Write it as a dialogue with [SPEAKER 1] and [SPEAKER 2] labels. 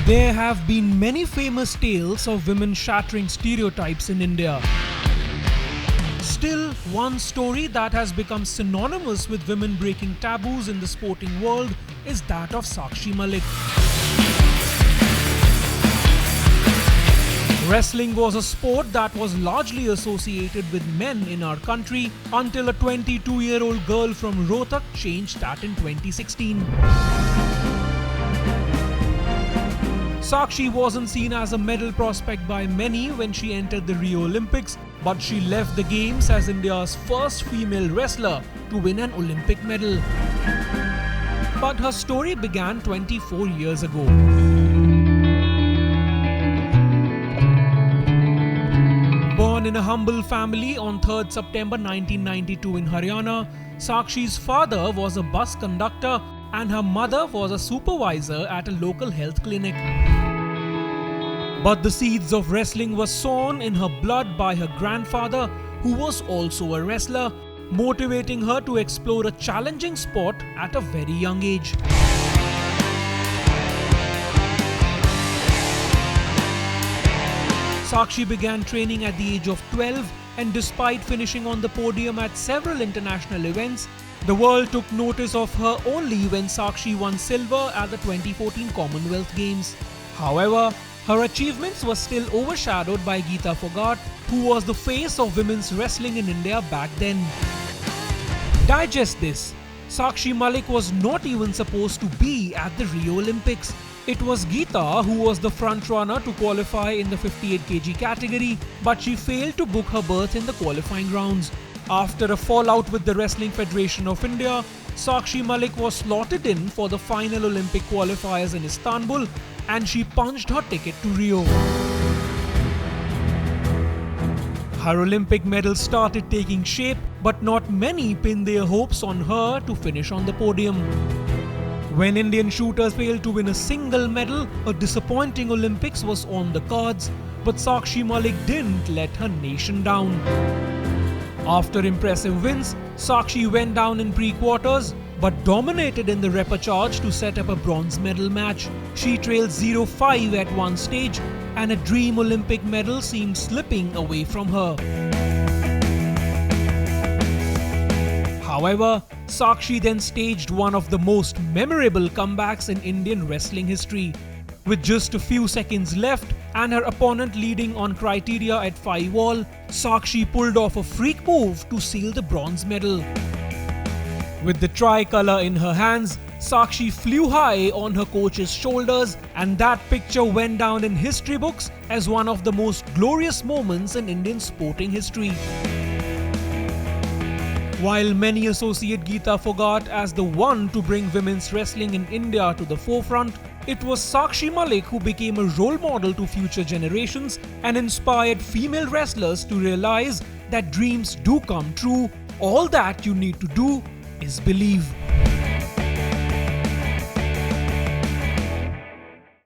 [SPEAKER 1] There have been many famous tales of women shattering stereotypes in India. Still, one story that has become synonymous with women breaking taboos in the sporting world is that of Sakshi Malik. Wrestling was a sport that was largely associated with men in our country until a 22-year-old girl from Rohtak changed that in 2016. Sakshi wasn't seen as a medal prospect by many when she entered the Rio Olympics, but she left the games as India's first female wrestler to win an Olympic medal. But her story began 24 years ago. Born in a humble family on 3rd September 1992 in Haryana, Sakshi's father was a bus conductor and her mother was a supervisor at a local health clinic. But the seeds of wrestling were sown in her blood by her grandfather, who was also a wrestler, motivating her to explore a challenging sport at a very young age. Sakshi began training at the age of 12, and despite finishing on the podium at several international events, the world took notice of her only when Sakshi won silver at the 2014 Commonwealth Games. However, her achievements were still overshadowed by Geeta Fogart, who was the face of women's wrestling in India back then. Digest this. Sakshi Malik was not even supposed to be at the Rio Olympics. It was Geeta who was the front runner to qualify in the 58 kg category, but she failed to book her berth in the qualifying rounds. After a fallout with the Wrestling Federation of India, Sakshi Malik was slotted in for the final Olympic qualifiers in Istanbul, and she punched her ticket to Rio. Her Olympic medal started taking shape, but not many pinned their hopes on her to finish on the podium. When Indian shooters failed to win a single medal, a disappointing Olympics was on the cards, but Sakshi Malik didn't let her nation down. After impressive wins, Sakshi went down in pre-quarters but dominated in the repechage to set up a bronze medal match. She trailed 0-5 at one stage, and a dream Olympic medal seemed slipping away from her. However, Sakshi then staged one of the most memorable comebacks in Indian wrestling history. With just a few seconds left and her opponent leading on criteria at 5-all, Sakshi pulled off a freak move to seal the bronze medal. With the tricolour in her hands, Sakshi flew high on her coach's shoulders, and that picture went down in history books as one of the most glorious moments in Indian sporting history. While many associate Geeta Fogart as the one to bring women's wrestling in India to the forefront, it was Sakshi Malik who became a role model to future generations and inspired female wrestlers to realize that dreams do come true. All that you need to do is believe.